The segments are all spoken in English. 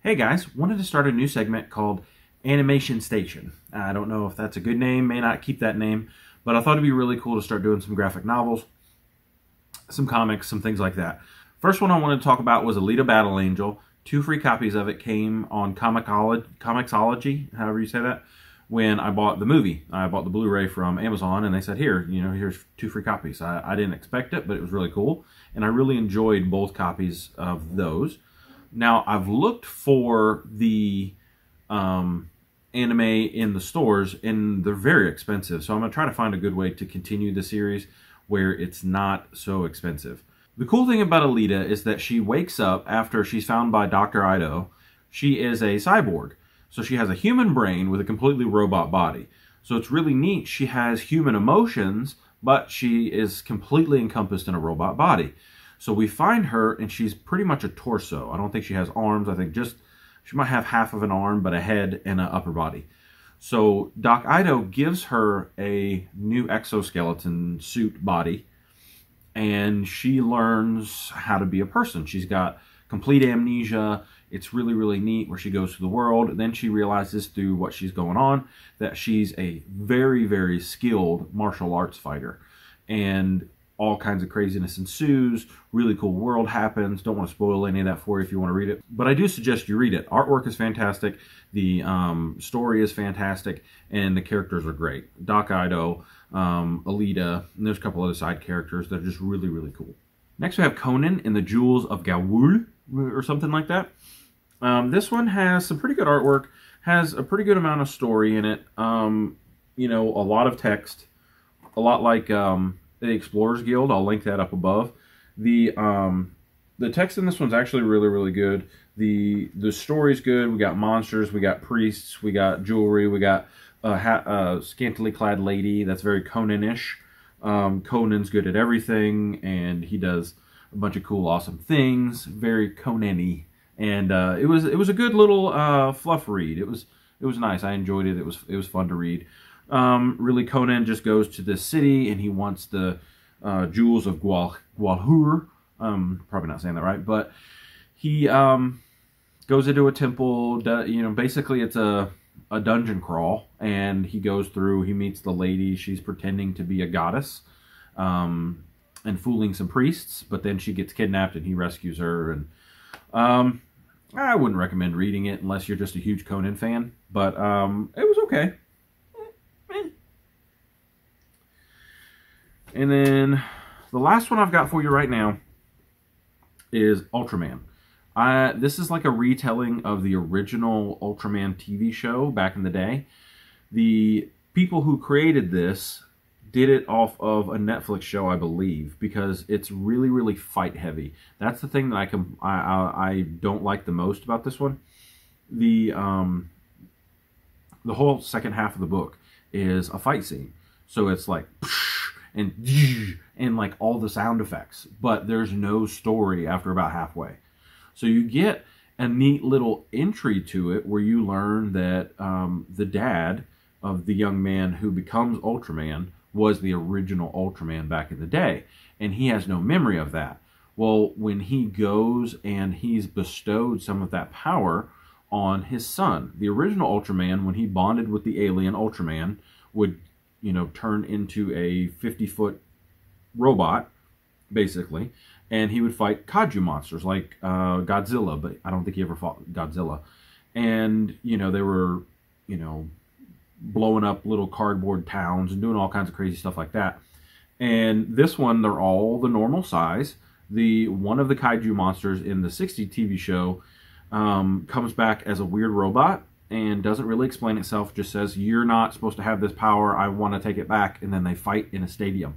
Hey guys, wanted to start a new segment called Animation Station. I don't know if that's a good name, may not keep that name, but I thought it'd be really cool to start doing some graphic novels, some comics, some things like that. First one I wanted to talk about was Alita Battle Angel. 2 free copies of it came on Comixology, however you say that, when I bought the movie. I bought the Blu-ray from Amazon, and they said, here, here's 2 free copies. I didn't expect it, but it was really cool, and I really enjoyed both copies of those. Now, I've looked for the anime in the stores, and they're very expensive, so I'm going to try to find a good way to continue the series where it's not so expensive. The cool thing about Alita is that she wakes up after she's found by Dr. Ido. She is a cyborg, so she has a human brain with a completely robot body. So it's really neat. She has human emotions, but she is completely encompassed in a robot body. So we find her, and she's pretty much a torso. I don't think she has arms. I think she might have half of an arm, but a head and an upper body. So Doc Ido gives her a new exoskeleton suit body, and she learns how to be a person. She's got complete amnesia. It's really, really neat where she goes through the world. Then she realizes through what she's going on that she's a very, very skilled martial arts fighter. And all kinds of craziness ensues. Really cool world happens. Don't want to spoil any of that for you if you want to read it. But I do suggest you read it. Artwork is fantastic. The story is fantastic. And the characters are great. Doc Ido, Alita, and there's a couple other side characters that are just really, really cool. Next we have Conan in the Jewels of Gaul, or something like that. This one has some pretty good artwork. Has a pretty good amount of story in it. A lot of text. A lot like the Explorers Guild. I'll link that up above. The text in this one's actually really, really good. The story's good. We got monsters, we got priests, we got jewelry, we got a scantily clad lady that's very Conan-ish. Conan's good at everything, and he does a bunch of cool, awesome things. Very Conan-y, and it was a good little fluff read. It was nice. I enjoyed it. It was fun to read. Really, Conan just goes to this city and he wants the jewels of Gwalhur. Probably not saying that right, but he goes into a temple. Basically it's a dungeon crawl, and he goes through. He meets the lady. She's pretending to be a goddess and fooling some priests, but then she gets kidnapped and he rescues her. And I wouldn't recommend reading it unless you're just a huge Conan fan, but it was okay. And then the last one I've got for you right now is Ultraman. This is like a retelling of the original Ultraman TV show back in the day. The people who created this did it off of a Netflix show, I believe, because it's really, really fight heavy. That's the thing that I don't like the most about this one. The whole second half of the book is a fight scene. So it's like and like all the sound effects, but there's no story after about halfway. So you get a neat little entry to it where you learn that the dad of the young man who becomes Ultraman was the original Ultraman back in the day, and he has no memory of that. Well, when he goes and he's bestowed some of that power on his son, the original Ultraman, when he bonded with the alien Ultraman, would turn into a 50-foot robot, basically, and he would fight kaiju monsters like Godzilla, but I don't think he ever fought Godzilla. And, they were, blowing up little cardboard towns and doing all kinds of crazy stuff like that. And this one, they're all the normal size. One of the kaiju monsters in the '60s TV show comes back as a weird robot, and doesn't really explain itself, just says, you're not supposed to have this power, I want to take it back, and then they fight in a stadium.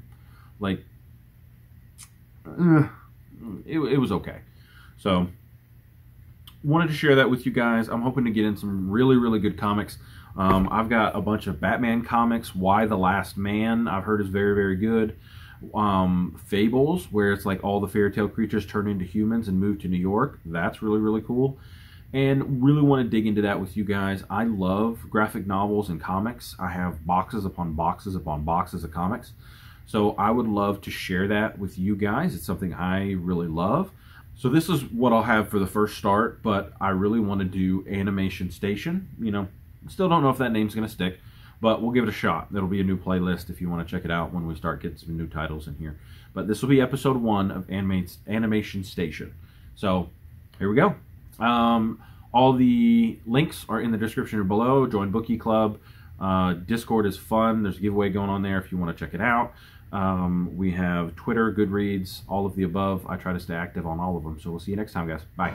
Like, it was okay. So, wanted to share that with you guys. I'm hoping to get in some really, really good comics. I've got a bunch of Batman comics. Why the Last Man, I've heard is very, very good. Fables, where it's like all the fairy tale creatures turn into humans and move to New York. That's really, really cool. And really want to dig into that with you guys. I love graphic novels and comics. I have boxes upon boxes upon boxes of comics. So I would love to share that with you guys. It's something I really love. So this is what I'll have for the first start, but I really want to do Animation Station. You know, still don't know if that name's going to stick, but we'll give it a shot. That'll be a new playlist if you want to check it out when we start getting some new titles in here. But this will be episode 1 of Animation Station. So here we go. All the links are in the description below. Join Bookie Club. Discord is fun. There's a giveaway going on there if you want to check it out. We have Twitter, Goodreads, all of the above. I try to stay active on all of them. So we'll see you next time, guys. Bye.